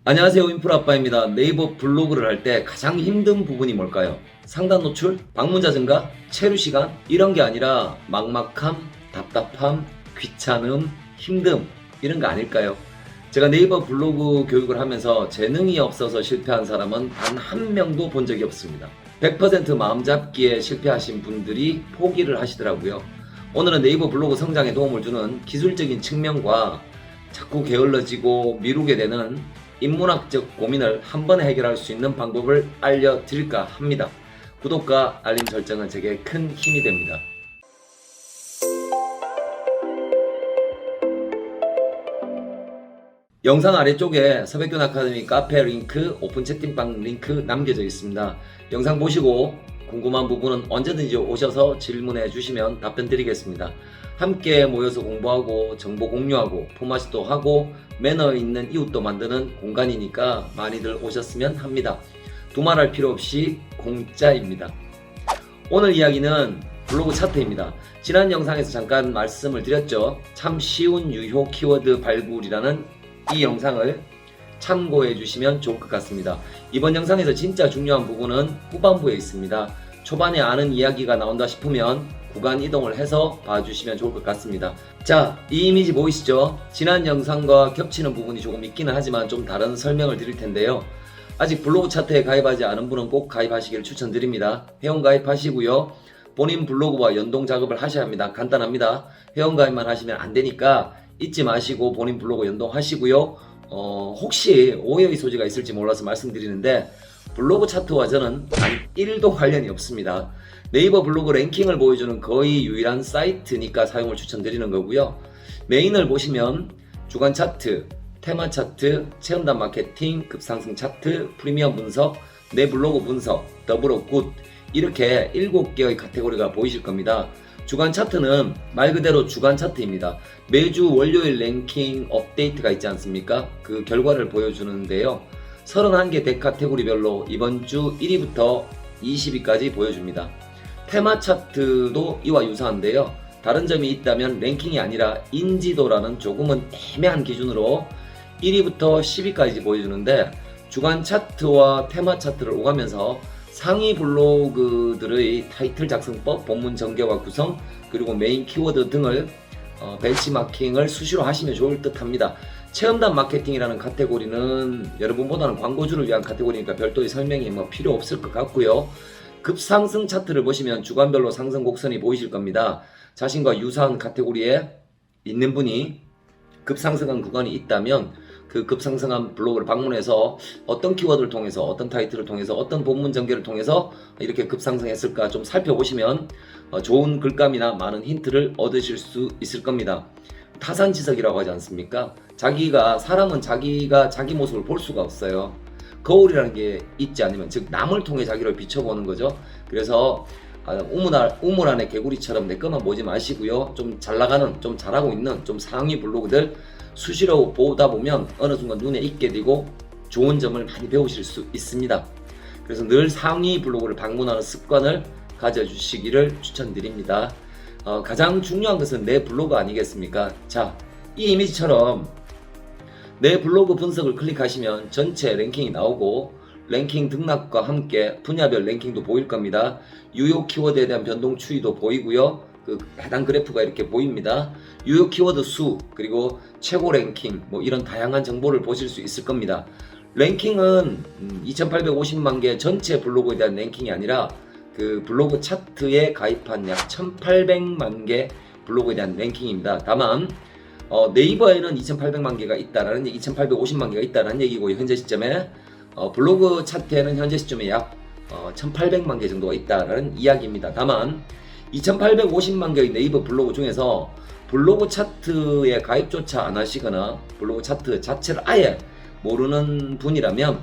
안녕하세요, 인프라아빠입니다. 네이버 블로그를 할 때 가장 힘든 부분이 뭘까요? 상단 노출? 방문자 증가? 체류 시간? 이런 게 아니라 막막함, 답답함, 귀찮음, 힘듦 이런 거 아닐까요? 제가 네이버 블로그 교육을 하면서 재능이 없어서 실패한 사람은 단 한 명도 본 적이 없습니다. 100% 마음 잡기에 실패하신 분들이 포기를 하시더라고요. 오늘은 네이버 블로그 성장에 도움을 주는 기술적인 측면과 자꾸 게을러지고 미루게 되는 인문학적 고민을 한 번에 해결할 수 있는 방법을 알려드릴까 합니다. 구독과 알림 설정은 제게 큰 힘이 됩니다. 영상 아래쪽에 서백균 아카데미 카페 링크, 오픈 채팅방 링크 남겨져 있습니다. 영상 보시고 궁금한 부분은 언제든지 오셔서 질문해 주시면 답변 드리겠습니다. 함께 모여서 공부하고 정보 공유하고 포마시도 하고 매너 있는 이웃도 만드는 공간이니까 많이들 오셨으면 합니다. 두말할 필요 없이 공짜입니다. 오늘 이야기는 블로그 차트입니다. 지난 영상에서 잠깐 말씀을 드렸죠. 참 쉬운 유효 키워드 발굴이라는 이 영상을 참고해 주시면 좋을 것 같습니다. 이번 영상에서 진짜 중요한 부분은 후반부에 있습니다. 초반에 아는 이야기가 나온다 싶으면 구간 이동을 해서 봐주시면 좋을 것 같습니다. 자, 이 이미지 보이시죠? 지난 영상과 겹치는 부분이 조금 있기는 하지만 좀 다른 설명을 드릴 텐데요. 아직 블로그 차트에 가입하지 않은 분은 꼭 가입하시기를 추천드립니다. 회원 가입하시고요. 본인 블로그와 연동 작업을 하셔야 합니다. 간단합니다. 회원 가입만 하시면 안 되니까 잊지 마시고 본인 블로그 연동하시고요. 혹시 오해의 소지가 있을지 몰라서 말씀드리는데 블로그 차트와 저는 단 1도 관련이 없습니다. 네이버 블로그 랭킹을 보여주는 거의 유일한 사이트니까 사용을 추천드리는 거고요. 메인을 보시면 주간 차트, 테마 차트, 체험단 마케팅, 급상승 차트, 프리미엄 분석, 내 블로그 분석, 더불어 굿 이렇게 7개의 카테고리가 보이실 겁니다. 주간 차트는 말 그대로 주간 차트입니다. 매주 월요일 랭킹 업데이트가 있지 않습니까? 그 결과를 보여주는데요. 31개 대카테고리별로 이번 주 1위부터 20위까지 보여줍니다. 테마 차트도 이와 유사한데요. 다른 점이 있다면 랭킹이 아니라 인지도라는 조금은 애매한 기준으로 1위부터 10위까지 보여주는데 주간 차트와 테마 차트를 오가면서 상위 블로그들의 타이틀 작성법, 본문 전개와 구성, 그리고 메인 키워드 등을 벤치마킹을 수시로 하시면 좋을 듯 합니다. 체험단 마케팅이라는 카테고리는 여러분보다는 광고주를 위한 카테고리니까 별도의 설명이 필요 없을 것 같고요. 급상승 차트를 보시면 주간별로 상승 곡선이 보이실 겁니다. 자신과 유사한 카테고리에 있는 분이 급상승한 구간이 있다면 그 급상승한 블로그를 방문해서 어떤 키워드를 통해서 어떤 타이틀을 통해서 어떤 본문 전개를 통해서 이렇게 급상승했을까 좀 살펴보시면 좋은 글감이나 많은 힌트를 얻으실 수 있을 겁니다. 타산지석이라고 하지 않습니까? 사람은 자기가 자기 모습을 볼 수가 없어요. 거울이라는 게 있지 않으면, 즉 남을 통해 자기를 비춰보는 거죠. 그래서 우물 안에 개구리처럼 내 것만 보지 마시고요. 좀 잘 나가는, 좀 잘하고 있는 좀 상위 블로그들 수시로 보다 보면 어느 순간 눈에 익게 되고 좋은 점을 많이 배우실 수 있습니다. 그래서 늘 상위 블로그를 방문하는 습관을 가져주시기를 추천드립니다. 가장 중요한 것은 내 블로그 아니겠습니까? 자, 이 이미지처럼 내 블로그 분석을 클릭하시면 전체 랭킹이 나오고 랭킹 등락과 함께 분야별 랭킹도 보일 겁니다. 유효 키워드에 대한 변동 추이도 보이고요. 그 해당 그래프가 이렇게 보입니다. 유효 키워드 수, 그리고 최고 랭킹, 이런 다양한 정보를 보실 수 있을 겁니다. 랭킹은 2850만 개 전체 블로그에 대한 랭킹이 아니라 그 블로그 차트에 가입한 약 1800만 개 블로그에 대한 랭킹입니다. 다만 네이버에는 2800만 개가 있다라는 2850만 개가 있다는 얘기고, 현재 시점에 블로그 차트에는 현재 시점에 약 1800만 개 정도가 있다라는 이야기입니다. 다만 2850만 개의 네이버 블로그 중에서 블로그 차트에 가입조차 안 하시거나 블로그 차트 자체를 아예 모르는 분이라면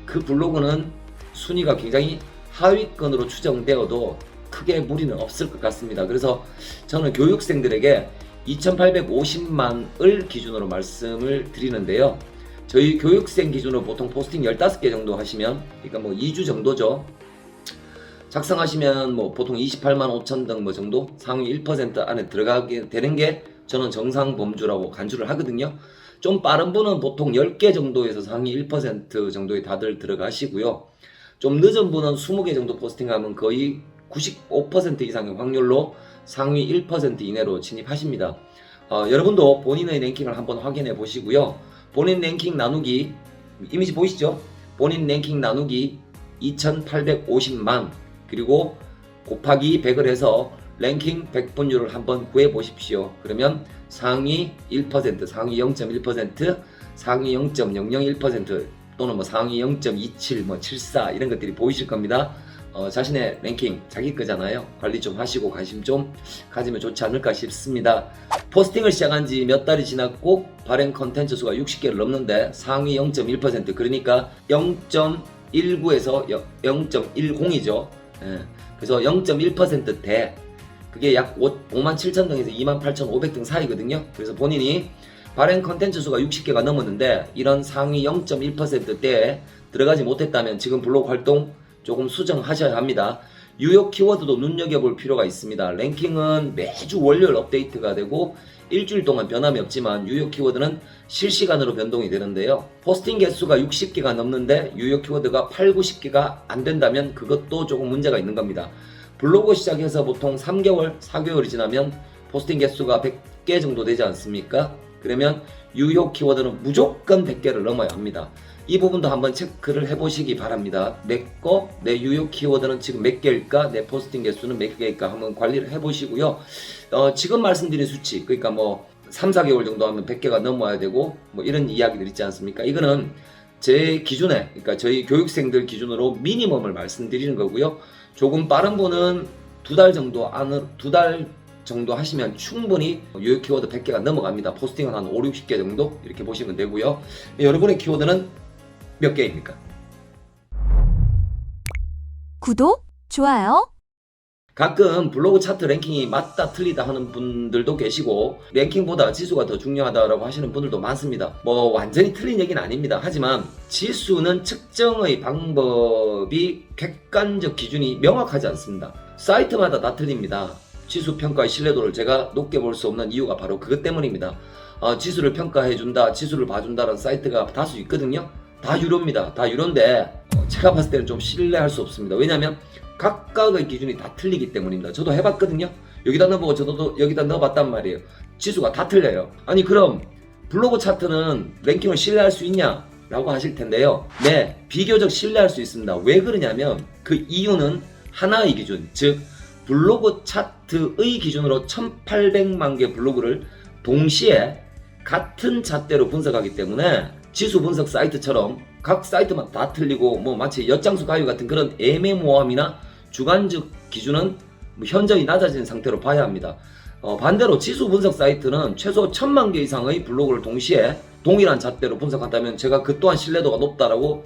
그 블로그는 순위가 굉장히 하위권으로 추정되어도 크게 무리는 없을 것 같습니다. 그래서 저는 교육생들에게 2850만을 기준으로 말씀을 드리는데요. 저희 교육생 기준으로 보통 포스팅 15개 정도 하시면, 그러니까 2주 정도죠. 작성하시면 보통 28만 5천 등 정도 상위 1% 안에 들어가게 되는 게 저는 정상 범주라고 간주를 하거든요. 좀 빠른 분은 보통 10개 정도에서 상위 1% 정도에 다들 들어가시고요. 좀 늦은 분은 20개 정도 포스팅하면 거의 95% 이상의 확률로 상위 1% 이내로 진입하십니다. 여러분도 본인의 랭킹을 한번 확인해 보시고요. 본인 랭킹 나누기, 이미지 보이시죠? 본인 랭킹 나누기 2850만 그리고 곱하기 100을 해서 랭킹 100분율을 한번 구해 보십시오. 그러면 상위 1%, 상위 0.1%, 상위 0.001% 또는 뭐 상위 0.27, 뭐 74 이런 것들이 보이실 겁니다. 자신의 랭킹 자기 거잖아요. 관리 좀 하시고 관심 좀 가지면 좋지 않을까 싶습니다. 포스팅을 시작한 지 몇 달이 지났고 발행 컨텐츠 수가 60개를 넘는데 상위 0.1% 그러니까 0.19에서 0.10이죠. 예. 그래서 0.1%대 그게 약 57,000등에서 28,500등 사이거든요. 그래서 본인이 발행 컨텐츠 수가 60개가 넘었는데 이런 상위 0.1%대에 들어가지 못했다면 지금 블로그 활동 조금 수정하셔야 합니다. 유효 키워드도 눈여겨볼 필요가 있습니다. 랭킹은 매주 월요일 업데이트가 되고 일주일 동안 변함이 없지만 유효 키워드는 실시간으로 변동이 되는데요. 포스팅 개수가 60개가 넘는데 유효 키워드가 8, 90개가 안 된다면 그것도 조금 문제가 있는 겁니다. 블로그 시작해서 보통 3개월, 4개월이 지나면 포스팅 개수가 100개 정도 되지 않습니까? 그러면 유효 키워드는 무조건 100개를 넘어야 합니다. 이 부분도 한번 체크를 해보시기 바랍니다. 내 유효 키워드는 지금 몇 개일까? 내 포스팅 개수는 몇 개일까? 한번 관리를 해보시고요. 지금 말씀드린 수치, 그러니까 뭐 3, 4개월 정도 하면 100개가 넘어야 되고 뭐 이런 이야기들 있지 않습니까? 이거는 제 기준에, 그러니까 저희 교육생들 기준으로 미니멈을 말씀드리는 거고요. 조금 빠른 분은 두 달 정도 하시면 충분히 유효 키워드 100개가 넘어갑니다. 포스팅은 한 5, 60개 정도 이렇게 보시면 되고요. 여러분의 키워드는 몇 개입니까? 구독, 좋아요. 가끔 블로그 차트 랭킹이 맞다 틀리다 하는 분들도 계시고 랭킹보다 지수가 더 중요하다고 하시는 분들도 많습니다. 뭐 완전히 틀린 얘기는 아닙니다. 하지만 지수는 측정의 방법이 객관적 기준이 명확하지 않습니다. 사이트마다 다 틀립니다. 지수 평가의 신뢰도를 제가 높게 볼 수 없는 이유가 바로 그것 때문입니다. 지수를 평가해준다, 지수를 봐준다는 사이트가 다수 있거든요. 다 유료입니다. 다 유료인데 제가 봤을 때는 좀 신뢰할 수 없습니다. 왜냐하면 각각의 기준이 다 틀리기 때문입니다. 저도 해봤거든요. 여기다 넣어보고 저도 여기다 넣어봤단 말이에요. 지수가 다 틀려요. 아니 그럼 블로그 차트는 랭킹을 신뢰할 수 있냐? 라고 하실 텐데요. 네, 비교적 신뢰할 수 있습니다. 왜 그러냐면 그 이유는 하나의 기준, 즉 블로그 차트의 기준으로 1800만 개 블로그를 동시에 같은 잣대로 분석하기 때문에 지수 분석 사이트처럼 각 사이트마다 다 틀리고 뭐 마치 엿장수 가위 같은 그런 애매모함이나 주관적 기준은 현저히 낮아진 상태로 봐야 합니다. 반대로 지수 분석 사이트는 최소 1000만 개 이상의 블로그를 동시에 동일한 잣대로 분석한다면 제가 그 또한 신뢰도가 높다라고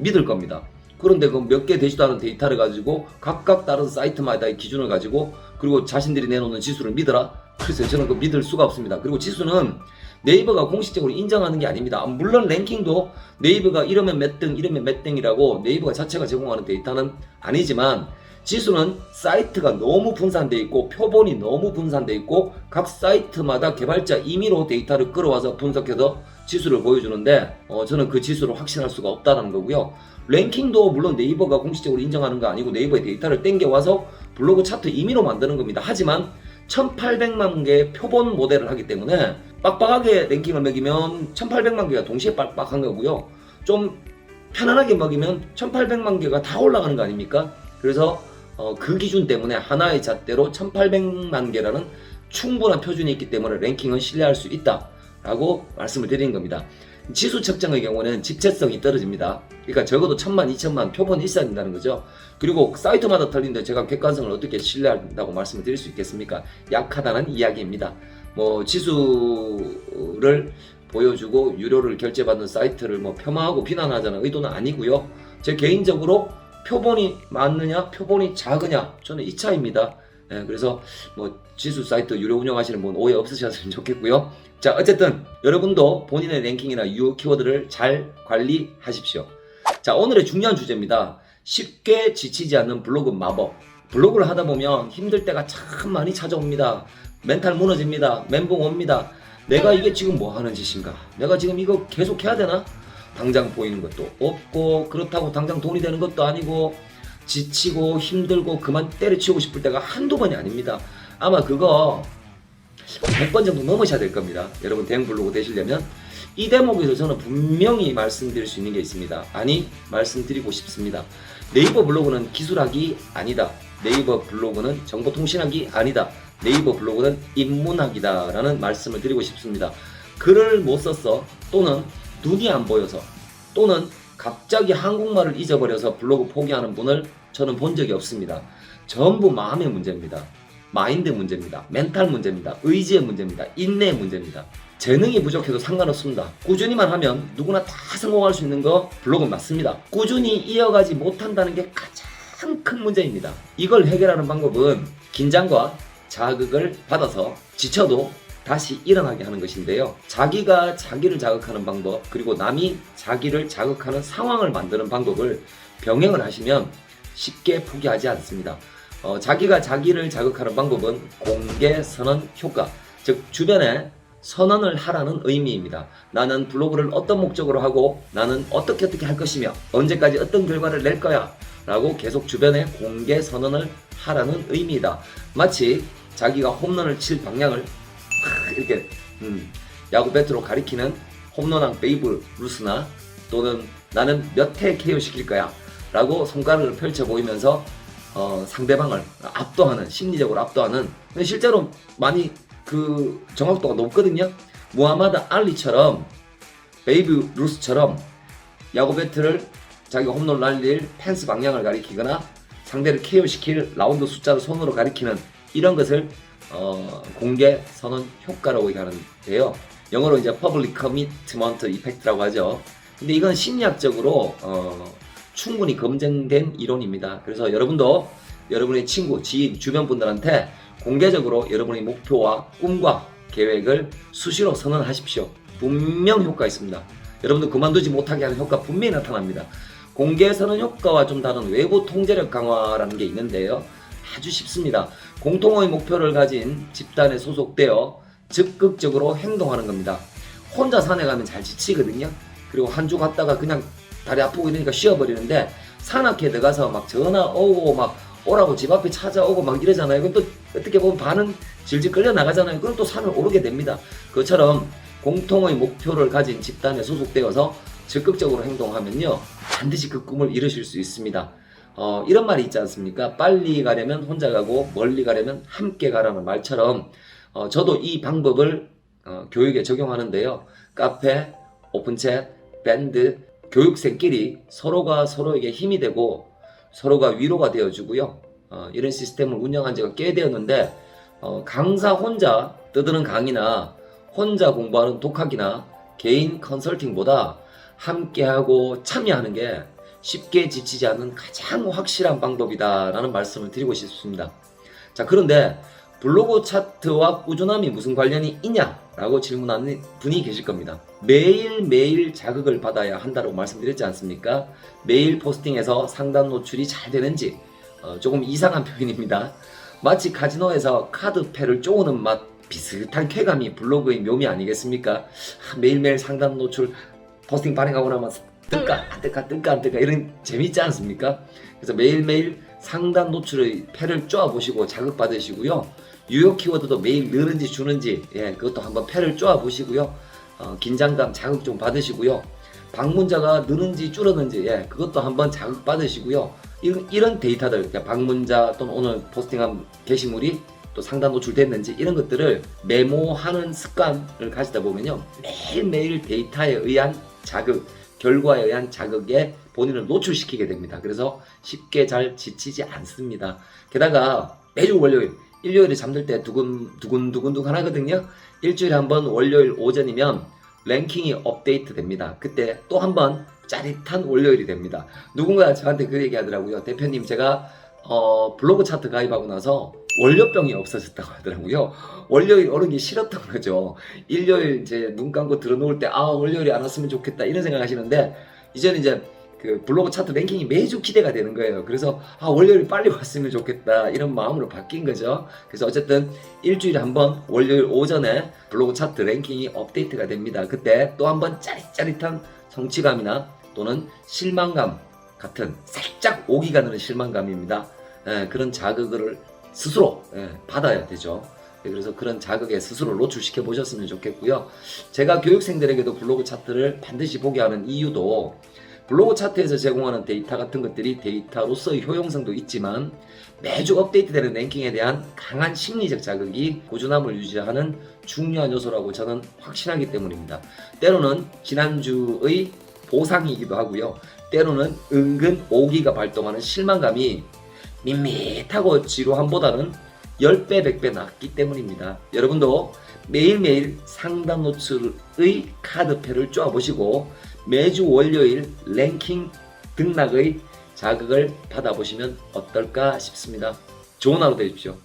믿을 겁니다. 그런데 그 몇 개 되지도 않은 데이터를 가지고 각각 다른 사이트마다의 기준을 가지고 그리고 자신들이 내놓는 지수를 믿어라? 글쎄요, 저는 그 믿을 수가 없습니다. 그리고 지수는 네이버가 공식적으로 인정하는 게 아닙니다. 물론 랭킹도 네이버가 이러면 몇 등, 이러면 몇 등이라고 네이버가 자체가 제공하는 데이터는 아니지만 지수는 사이트가 너무 분산되어 있고 표본이 너무 분산되어 있고 각 사이트마다 개발자 임의로 데이터를 끌어와서 분석해서 지수를 보여주는데 저는 그 지수를 확신할 수가 없다는 거고요. 랭킹도 물론 네이버가 공식적으로 인정하는 거 아니고 네이버의 데이터를 땡겨와서 블로그 차트 임의로 만드는 겁니다. 하지만 1800만 개의 표본 모델을 하기 때문에 빡빡하게 랭킹을 매기면 1800만 개가 동시에 빡빡한 거고요. 좀 편안하게 먹이면 1800만 개가 다 올라가는 거 아닙니까? 그래서 그 기준 때문에 하나의 잣대로 1800만 개라는 충분한 표준이 있기 때문에 랭킹은 신뢰할 수 있다라고 말씀을 드리는 겁니다. 지수 측정의 경우는 집체성이 떨어집니다. 그러니까 적어도 1000만, 2000만 표본이 있어야 된다는 거죠. 그리고 사이트마다 틀린데 제가 객관성을 어떻게 신뢰한다고 말씀을 드릴 수 있겠습니까? 약하다는 이야기입니다. 뭐 지수를 보여주고 유료를 결제받는 사이트를 뭐 폄하하고 비난하자는 의도는 아니고요. 제 개인적으로 표본이 많느냐, 표본이 작으냐, 저는 이 차이입니다. 네, 그래서 뭐 지수 사이트 유료 운영하시는 분 오해 없으셨으면 좋겠고요. 자, 어쨌든 여러분도 본인의 랭킹이나 유효 키워드를 잘 관리하십시오. 자, 오늘의 중요한 주제입니다. 쉽게 지치지 않는 블로그 마법. 블로그를 하다 보면 힘들 때가 참 많이 찾아옵니다. 멘탈 무너집니다. 멘붕 옵니다. 내가 이게 지금 뭐 하는 짓인가? 내가 지금 이거 계속 해야 되나? 당장 보이는 것도 없고, 그렇다고 당장 돈이 되는 것도 아니고, 지치고 힘들고 그만 때려치우고 싶을 때가 한두 번이 아닙니다. 아마 그거 100번 정도 넘으셔야 될 겁니다. 여러분 대형 블로그 되시려면. 이 대목에서 저는 분명히 말씀드릴 수 있는 게 있습니다. 아니, 말씀드리고 싶습니다. 네이버 블로그는 기술학이 아니다. 네이버 블로그는 정보통신학이 아니다. 네이버 블로그는 인문학이다 라는 말씀을 드리고 싶습니다. 글을 못 썼어, 또는 눈이 안 보여서, 또는 갑자기 한국말을 잊어버려서 블로그 포기하는 분을 저는 본 적이 없습니다. 전부 마음의 문제입니다. 마인드 문제입니다. 멘탈 문제입니다. 의지의 문제입니다. 인내의 문제입니다. 재능이 부족해도 상관없습니다. 꾸준히만 하면 누구나 다 성공할 수 있는 거 블로그는 맞습니다. 꾸준히 이어가지 못한다는 게 가장 큰 문제입니다. 이걸 해결하는 방법은 긴장과 자극을 받아서 지쳐도 다시 일어나게 하는 것인데요. 자기가 자기를 자극하는 방법, 그리고 남이 자기를 자극하는 상황을 만드는 방법을 병행을 하시면 쉽게 포기하지 않습니다. 자기가 자기를 자극하는 방법은 공개 선언 효과, 즉 주변에 선언을 하라는 의미입니다. 나는 블로그를 어떤 목적으로 하고, 나는 어떻게 할 것이며, 언제까지 어떤 결과를 낼 거야 라고 계속 주변에 공개 선언을 하라는 의미이다. 마치 자기가 홈런을 칠 방향을 이렇게 야구 배트로 가리키는 홈런왕 베이브 루스나, 또는 나는 몇 회 KO 시킬 거야 라고 손가락을 펼쳐 보이면서 상대방을 압도하는, 심리적으로 압도하는. 근데 실제로 많이 그 정확도가 높거든요. 무하마드 알리처럼, 베이브 루스처럼 야구 배트를 자기가 홈런 날릴 펜스 방향을 가리키거나 상대를 KO 시킬 라운드 숫자를 손으로 가리키는 이런 것을 공개 선언 효과라고 얘기하는데요. 영어로 이제 Public Commitment Effect라고 하죠. 근데 이건 심리학적으로 충분히 검증된 이론입니다. 그래서 여러분도 여러분의 친구, 지인, 주변 분들한테 공개적으로 여러분의 목표와 꿈과 계획을 수시로 선언하십시오. 분명 효과 있습니다. 여러분도 그만두지 못하게 하는 효과 분명히 나타납니다. 공개 선언 효과와 좀 다른 외부 통제력 강화라는 게 있는데요. 아주 쉽습니다. 공통의 목표를 가진 집단에 소속되어 적극적으로 행동하는 겁니다. 혼자 산에 가면 잘 지치거든요. 그리고 한 주 갔다가 그냥 다리 아프고 이러니까 쉬어버리는데, 산악회 들어가서 막 전화 오고 막 오라고 집 앞에 찾아오고 막 이러잖아요. 그럼 또 어떻게 보면 반은 질질 끌려 나가잖아요. 그럼 또 산을 오르게 됩니다. 그것처럼 공통의 목표를 가진 집단에 소속되어서 적극적으로 행동하면요, 반드시 그 꿈을 이루실 수 있습니다. 이런 말이 있지 않습니까? 빨리 가려면 혼자 가고 멀리 가려면 함께 가라는 말처럼 저도 이 방법을 교육에 적용하는데요. 카페, 오픈챗, 밴드, 교육생끼리 서로가 서로에게 힘이 되고 서로가 위로가 되어주고요. 이런 시스템을 운영한 지가 꽤 되었는데, 강사 혼자 떠드는 강의나 혼자 공부하는 독학이나 개인 컨설팅보다 함께하고 참여하는 게 쉽게 지치지 않는 가장 확실한 방법이다 라는 말씀을 드리고 싶습니다. 자, 그런데 블로그 차트와 꾸준함이 무슨 관련이 있냐 라고 질문하는 분이 계실 겁니다. 매일매일 자극을 받아야 한다고 말씀드렸지 않습니까? 매일 포스팅에서 상단 노출이 잘 되는지, 조금 이상한 표현입니다. 마치 카지노에서 카드패를 쪼우는 맛 비슷한 쾌감이 블로그의 묘미 아니겠습니까? 매일매일 상단 노출 포스팅 발행하고 나면 뜰까 안 뜰까 이런 재밌지 않습니까? 그래서 매일매일 상단 노출의 패를 쪼아보시고 자극받으시고요. 유효 키워드도 매일 늘은지 주는지, 그것도 한번 패를 쪼아보시고요. 긴장감 자극 좀 받으시고요. 방문자가 느는지 줄었는지, 그것도 한번 자극받으시고요. 이런 데이터들, 방문자 또는 오늘 포스팅한 게시물이 또 상단 노출됐는지 이런 것들을 메모하는 습관을 가지다 보면요, 매일매일 데이터에 의한 자극, 결과에 의한 자극에 본인을 노출시키게 됩니다. 그래서 쉽게 잘 지치지 않습니다. 게다가 매주 월요일, 일요일에 잠들 때 두근두근 하거든요. 일주일에 한 번 월요일 오전이면 랭킹이 업데이트 됩니다. 그때 또 한 번 짜릿한 월요일이 됩니다. 누군가 저한테 그 얘기 하더라고요. 대표님, 제가 블로그 차트 가입하고 나서 월요병이 없어졌다고 하더라고요. 월요일 오르기 싫었던 거죠. 일요일 이제 눈 감고 들어놓을 때 월요일이 안 왔으면 좋겠다 이런 생각 하시는데, 이제는 이제 그 블로그 차트 랭킹이 매주 기대가 되는 거예요. 그래서 월요일 빨리 왔으면 좋겠다 이런 마음으로 바뀐 거죠. 그래서 어쨌든 일주일에 한번 월요일 오전에 블로그 차트 랭킹이 업데이트가 됩니다. 그때 또 한번 짜릿짜릿한 성취감이나 또는 실망감 같은 살짝 오기가 드는 실망감입니다. 그런 자극을 스스로 받아야 되죠. 그래서 그런 자극에 스스로 노출시켜 보셨으면 좋겠고요. 제가 교육생들에게도 블로그 차트를 반드시 보게 하는 이유도 블로그 차트에서 제공하는 데이터 같은 것들이 데이터로서의 효용성도 있지만 매주 업데이트되는 랭킹에 대한 강한 심리적 자극이 꾸준함을 유지하는 중요한 요소라고 저는 확신하기 때문입니다. 때로는 지난주의 보상이기도 하고요. 때로는 은근 오기가 발동하는 실망감이 밋밋하고 지루함보다는 10배, 100배 낫기 때문입니다. 여러분도 매일매일 상담 노출의 카드패를 쪼아보시고 매주 월요일 랭킹 등락의 자극을 받아보시면 어떨까 싶습니다. 좋은 하루 되십시오.